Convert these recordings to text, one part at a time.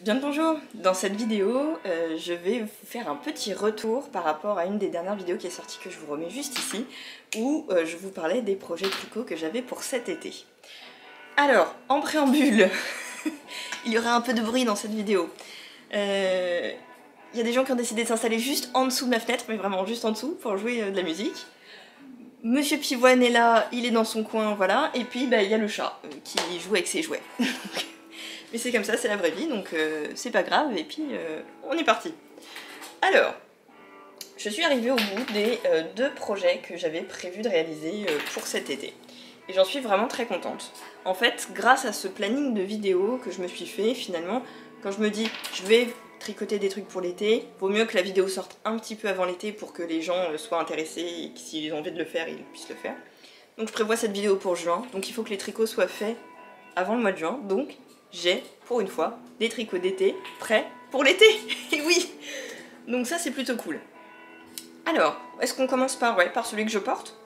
Bien le bonjour. Dans cette vidéo, je vais vous faire un petit retour par rapport à une des dernières vidéos qui est sortie que je vous remets juste ici, où je vous parlais des projets tricot que j'avais pour cet été. Alors, en préambule, il y aura un peu de bruit dans cette vidéo. Il y a des gens qui ont décidé de s'installer juste en dessous de ma fenêtre, mais vraiment juste en dessous, pour jouer de la musique. Monsieur Pivoine est là, il est dans son coin, voilà. Et puis, bah, il y a le chat qui joue avec ses jouets. Mais c'est comme ça, c'est la vraie vie, donc c'est pas grave, et puis on est parti. Alors, je suis arrivée au bout des deux projets que j'avais prévu de réaliser pour cet été. Et j'en suis vraiment très contente. En fait, grâce à ce planning de vidéos que je me suis fait, finalement, quand je me dis je vais tricoter des trucs pour l'été, vaut mieux que la vidéo sorte un petit peu avant l'été pour que les gens soient intéressés et que s'ils ont envie de le faire, ils puissent le faire. Donc je prévois cette vidéo pour juin, donc il faut que les tricots soient faits avant le mois de juin, donc j'ai, pour une fois, des tricots d'été prêts pour l'été. Et oui. Donc ça, c'est plutôt cool. Alors, est-ce qu'on commence par, par celui que je porte?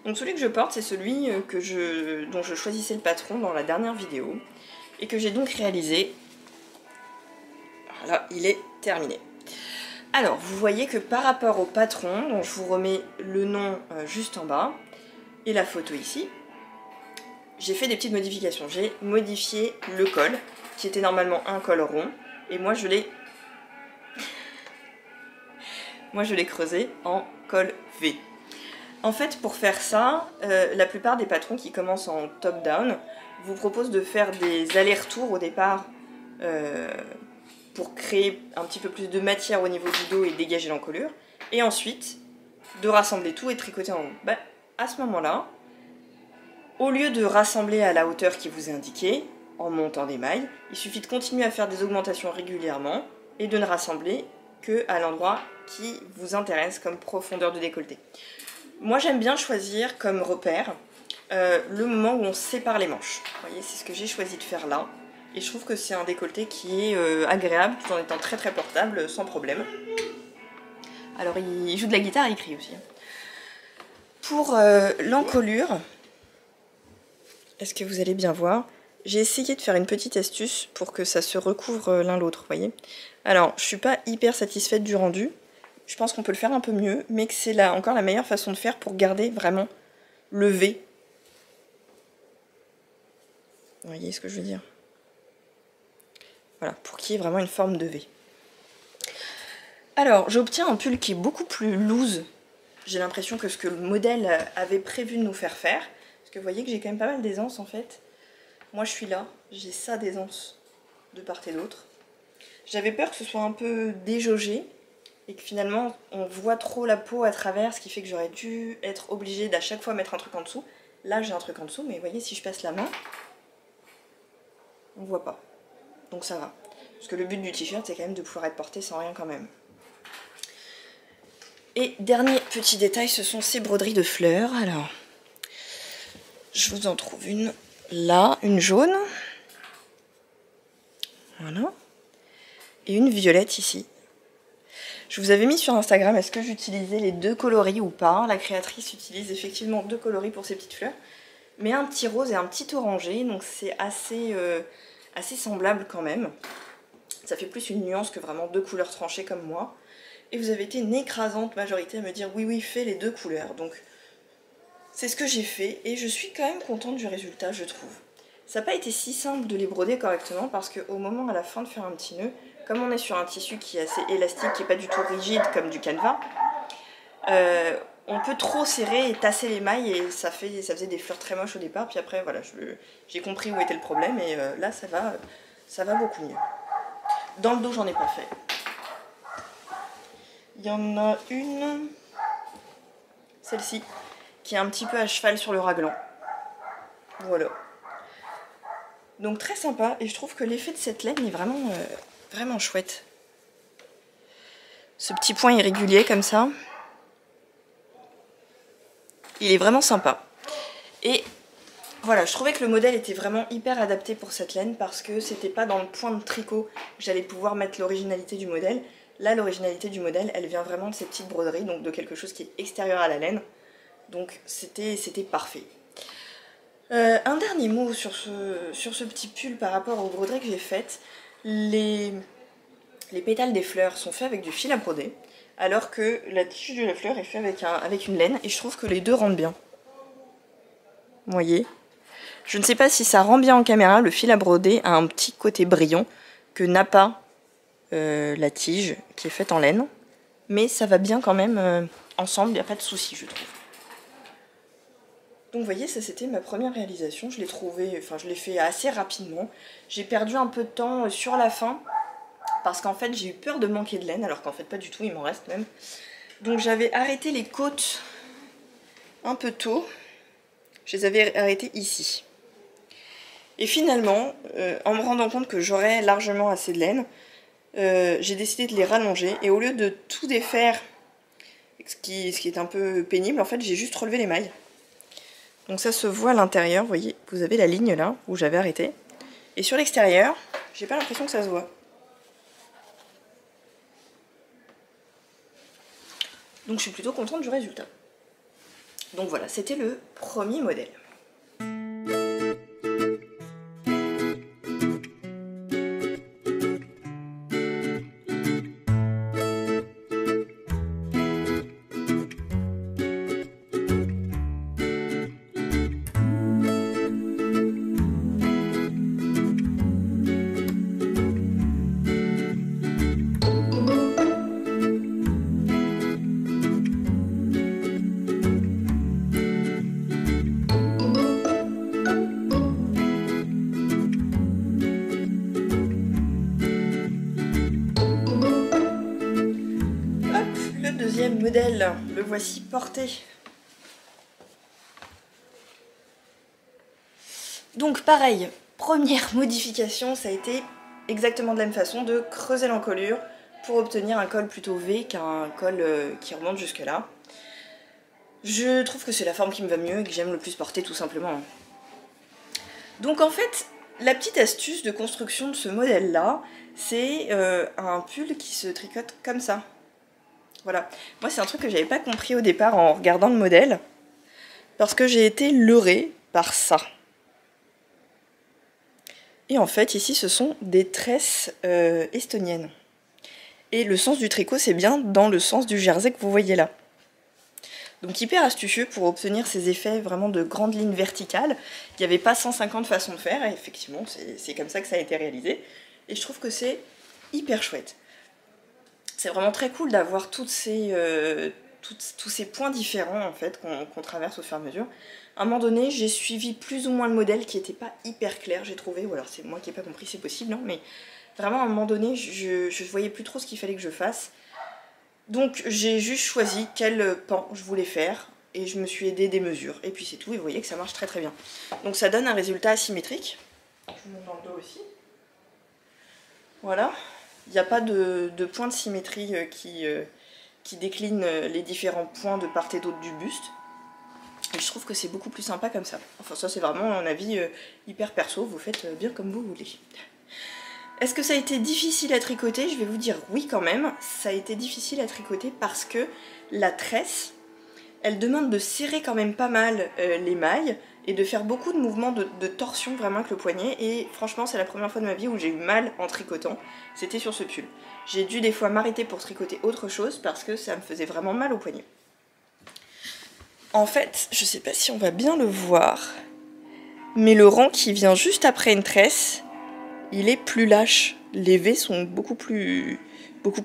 Donc celui que je porte, c'est celui dont je choisissais le patron dans la dernière vidéo, et que j'ai donc réalisé. Voilà, il est terminé. Alors, vous voyez que par rapport au patron, dont je vous remets le nom juste en bas, et la photo ici, j'ai fait des petites modifications. J'ai modifié le col, qui était normalement un col rond, et moi je l'ai creusé en col V. En fait, pour faire ça, la plupart des patrons qui commencent en top-down vous proposent de faire des allers-retours au départ pour créer un petit peu plus de matière au niveau du dos et dégager l'encolure, et ensuite de rassembler tout et tricoter en haut. Bah, à ce moment-là, au lieu de rassembler à la hauteur qui vous est indiquée, en montant des mailles, il suffit de continuer à faire des augmentations régulièrement et de ne rassembler que à l'endroit qui vous intéresse comme profondeur de décolleté. Moi j'aime bien choisir comme repère le moment où on sépare les manches. Vous voyez, c'est ce que j'ai choisi de faire là. Et je trouve que c'est un décolleté qui est agréable tout en étant très très portable, sans problème. Alors il joue de la guitare et il crie aussi. Pour l'encolure, est-ce que vous allez bien voir? J'ai essayé de faire une petite astuce pour que ça se recouvre l'un l'autre, vous voyez. Alors, je suis pas hyper satisfaite du rendu. Je pense qu'on peut le faire un peu mieux, mais que c'est là encore la meilleure façon de faire pour garder vraiment le V. Vous voyez ce que je veux dire? Voilà, pour qu'il y ait vraiment une forme de V. Alors, j'obtiens un pull qui est beaucoup plus loose. J'ai l'impression que ce que le modèle avait prévu de nous faire faire. Parce que vous voyez que j'ai quand même pas mal d'aisance en fait. Moi je suis là, j'ai ça d'aisance de part et d'autre. J'avais peur que ce soit un peu déjaugé et que finalement on voit trop la peau à travers, ce qui fait que j'aurais dû être obligée d'à chaque fois mettre un truc en dessous. Là j'ai un truc en dessous, mais vous voyez, si je passe la main, on voit pas. Donc ça va. Parce que le but du t-shirt c'est quand même de pouvoir être porté sans rien quand même. Et dernier petit détail, ce sont ces broderies de fleurs. Alors, je vous en trouve une là, une jaune. Voilà. Et une violette ici. Je vous avais mis sur Instagram, est-ce que j'utilisais les deux coloris ou pas? La créatrice utilise effectivement deux coloris pour ces petites fleurs, mais un petit rose et un petit orangé, donc c'est assez semblable quand même. Ça fait plus une nuance que vraiment deux couleurs tranchées comme moi. Et vous avez été une écrasante majorité à me dire oui, fais les deux couleurs. Donc c'est ce que j'ai fait et je suis quand même contente du résultat, je trouve. Ça n'a pas été si simple de les broder correctement parce qu'au moment à la fin de faire un petit nœud, comme on est sur un tissu qui est assez élastique, qui n'est pas du tout rigide comme du canevas, on peut trop serrer et tasser les mailles et ça faisait des fleurs très moches au départ. Puis après, voilà, j'ai compris où était le problème et là, ça va beaucoup mieux. Dans le dos, j'en ai pas fait. Il y en a une, celle-ci, qui est un petit peu à cheval sur le raglan. Voilà. Donc très sympa et je trouve que l'effet de cette laine est vraiment chouette. Ce petit point irrégulier comme ça, il est vraiment sympa. Et voilà, je trouvais que le modèle était vraiment hyper adapté pour cette laine parce que c'était pas dans le point de tricot que j'allais pouvoir mettre l'originalité du modèle. Là, l'originalité du modèle, elle vient vraiment de ces petites broderies, donc de quelque chose qui est extérieur à la laine. Donc c'était parfait. Un dernier mot sur ce petit pull par rapport aux broderies que j'ai faites. les pétales des fleurs sont faits avec du fil à broder, alors que la tige de la fleur est faite avec une laine, et je trouve que les deux rendent bien. Vous voyez? Je ne sais pas si ça rend bien en caméra, le fil à broder a un petit côté brillant que n'a pas la tige qui est faite en laine, mais ça va bien quand même ensemble, il n'y a pas de souci je trouve. Donc vous voyez, ça c'était ma première réalisation, je l'ai trouvé, enfin je l'ai fait assez rapidement. J'ai perdu un peu de temps sur la fin, parce qu'en fait j'ai eu peur de manquer de laine, alors qu'en fait pas du tout, il m'en reste même. Donc j'avais arrêté les côtes un peu tôt, je les avais arrêtées ici. Et finalement, en me rendant compte que j'aurais largement assez de laine, j'ai décidé de les rallonger, et au lieu de tout défaire, ce qui est un peu pénible, en fait j'ai juste relevé les mailles. Donc ça se voit à l'intérieur, vous voyez, vous avez la ligne là où j'avais arrêté. Et sur l'extérieur, j'ai pas l'impression que ça se voit. Donc je suis plutôt contente du résultat. Donc voilà, c'était le premier modèle. Deuxième modèle, le voici porté. Donc pareil, première modification, ça a été exactement de la même façon, de creuser l'encolure pour obtenir un col plutôt V qu'un col qui remonte jusque là. Je trouve que c'est la forme qui me va mieux et que j'aime le plus porter tout simplement. Donc en fait, la petite astuce de construction de ce modèle là, c'est un pull qui se tricote comme ça. Voilà, moi c'est un truc que j'avais pas compris au départ en regardant le modèle, parce que j'ai été leurrée par ça. Et en fait ici ce sont des tresses estoniennes. Et le sens du tricot c'est bien dans le sens du jersey que vous voyez là. Donc hyper astucieux pour obtenir ces effets vraiment de grandes lignes verticales. Il n'y avait pas 150 façons de faire, et effectivement c'est comme ça que ça a été réalisé. Et je trouve que c'est hyper chouette. C'est vraiment très cool d'avoir tous ces points différents en fait qu'on traverse au fur et à mesure. À un moment donné, j'ai suivi plus ou moins le modèle qui n'était pas hyper clair, j'ai trouvé, ou alors c'est moi qui n'ai pas compris, c'est possible, hein, mais vraiment à un moment donné, je voyais plus trop ce qu'il fallait que je fasse. Donc j'ai juste choisi quel pan je voulais faire, et je me suis aidée des mesures, et puis c'est tout, et vous voyez que ça marche très très bien. Donc ça donne un résultat asymétrique. Je vous montre dans le dos aussi. Voilà. Il n'y a pas de point de symétrie qui décline les différents points de part et d'autre du buste. Et je trouve que c'est beaucoup plus sympa comme ça. Enfin ça c'est vraiment un avis hyper perso, vous faites bien comme vous voulez. Est-ce que ça a été difficile à tricoter? Je vais vous dire oui quand même. Ça a été difficile à tricoter parce que la tresse, elle demande de serrer quand même pas mal les mailles et de faire beaucoup de mouvements de torsion vraiment avec le poignet, et franchement c'est la première fois de ma vie où j'ai eu mal en tricotant, c'était sur ce pull. J'ai dû des fois m'arrêter pour tricoter autre chose parce que ça me faisait vraiment mal au poignet. En fait, je sais pas si on va bien le voir, mais le rang qui vient juste après une tresse, il est plus lâche. Les V sont beaucoup plus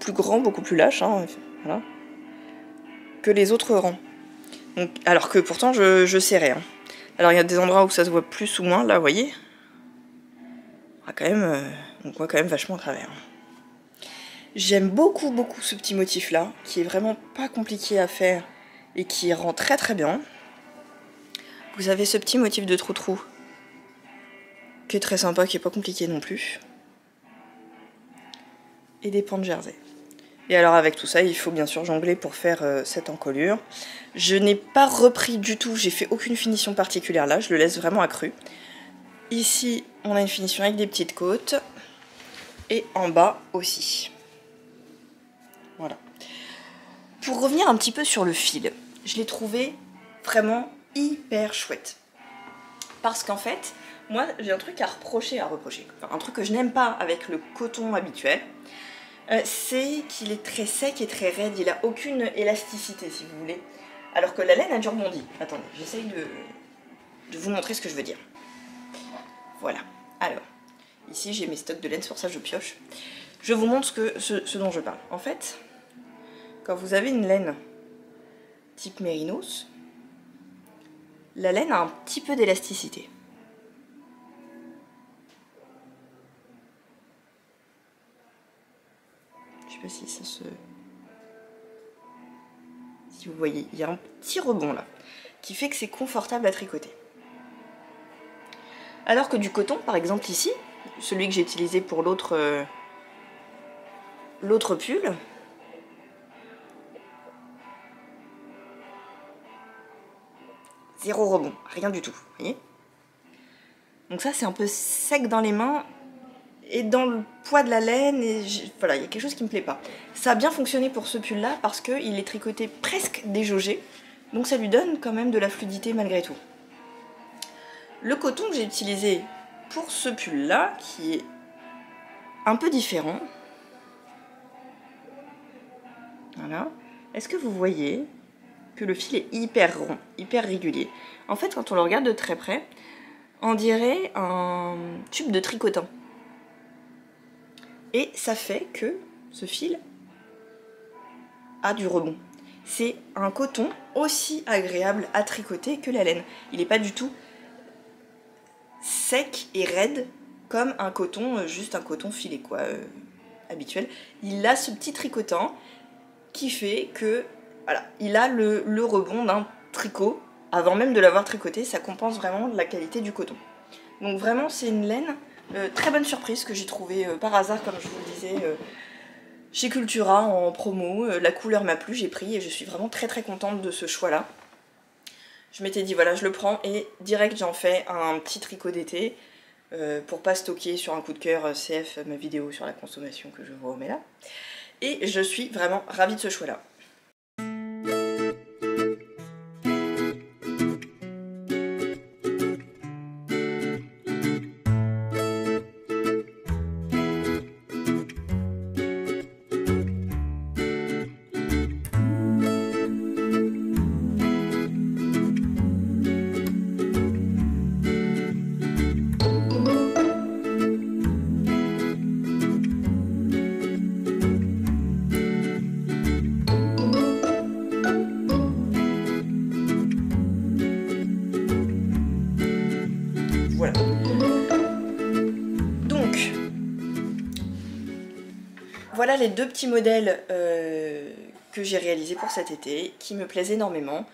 grands, beaucoup plus lâches, hein, voilà, que les autres rangs. Donc, alors que pourtant je serrais. Hein. Alors il y a des endroits où ça se voit plus ou moins, là vous voyez. On voit quand même vachement à travers. J'aime beaucoup ce petit motif là, qui est vraiment pas compliqué à faire et qui rend très très bien. Vous avez ce petit motif de trou-trou, qui est très sympa, qui est pas compliqué non plus. Et des pans de jersey. Et alors avec tout ça, il faut bien sûr jongler pour faire cette encolure. Je n'ai pas repris du tout, j'ai fait aucune finition particulière là, je le laisse vraiment accru. Ici, on a une finition avec des petites côtes. Et en bas aussi. Voilà. Pour revenir un petit peu sur le fil, je l'ai trouvé vraiment hyper chouette. Parce qu'en fait, Moi, j'ai un truc à reprocher, enfin, un truc que je n'aime pas avec le coton habituel, c'est qu'il est très sec et très raide, il a aucune élasticité si vous voulez. Alors que la laine a du rebondi. Attendez, j'essaye de vous montrer ce que je veux dire. Voilà, alors, ici j'ai mes stocks de laine, c'est pour ça que je pioche. Je vous montre ce dont je parle. En fait, quand vous avez une laine type mérinos, la laine a un petit peu d'élasticité. Je sais pas si ça se... Si vous voyez, il y a un petit rebond là, qui fait que c'est confortable à tricoter. Alors que du coton, par exemple ici, celui que j'ai utilisé pour l'autre pull, zéro rebond, rien du tout, vous voyez. Donc ça c'est un peu sec dans les mains et dans le poids de la laine, et voilà, il y a quelque chose qui me plaît pas. Ça a bien fonctionné pour ce pull là parce qu'il est tricoté presque déjaugé, donc ça lui donne quand même de la fluidité malgré tout. Le coton que j'ai utilisé pour ce pull là, qui est un peu différent, voilà, est-ce que vous voyez que le fil est hyper rond, hyper régulier? En fait, quand on le regarde de très près, on dirait un tube de tricotant. Et ça fait que ce fil a du rebond. C'est un coton aussi agréable à tricoter que la laine. Il n'est pas du tout sec et raide comme un coton, juste un coton filé quoi, habituel. Il a ce petit tricotant qui fait que, voilà, il a le rebond d'un tricot. Avant même de l'avoir tricoté, ça compense vraiment la qualité du coton. Donc vraiment c'est une laine, très bonne surprise que j'ai trouvée par hasard, comme je vous le disais, chez Cultura en promo. La couleur m'a plu, j'ai pris et je suis vraiment très très contente de ce choix là. Je m'étais dit voilà, je le prends et direct j'en fais un petit tricot d'été pour pas stocker sur un coup de cœur CF ma vidéo sur la consommation que je vous remets là. Et je suis vraiment ravie de ce choix là. Voilà. Donc, voilà les deux petits modèles que j'ai réalisés pour cet été, qui me plaisent énormément.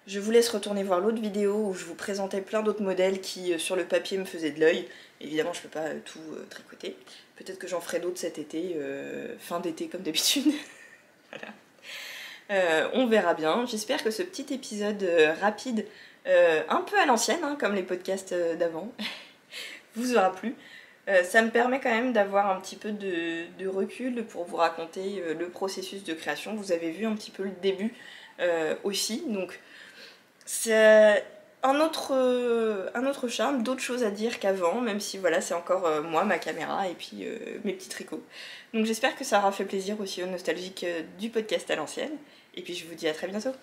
Je vous laisse retourner voir l'autre vidéo où je vous présentais plein d'autres modèles qui, sur le papier, me faisaient de l'œil. Évidemment, je ne peux pas tout tricoter. Peut-être que j'en ferai d'autres cet été, fin d'été comme d'habitude. Voilà. On verra bien. J'espère que ce petit épisode rapide, un peu à l'ancienne, hein, comme les podcasts d'avant, vous aura plu. Ça me permet quand même d'avoir un petit peu de recul pour vous raconter le processus de création. Vous avez vu un petit peu le début aussi, donc c'est un autre charme, d'autres choses à dire qu'avant, même si voilà, c'est encore moi, ma caméra et puis mes petits tricots. Donc j'espère que ça aura fait plaisir aussi aux nostalgiques du podcast à l'ancienne, et puis je vous dis à très bientôt.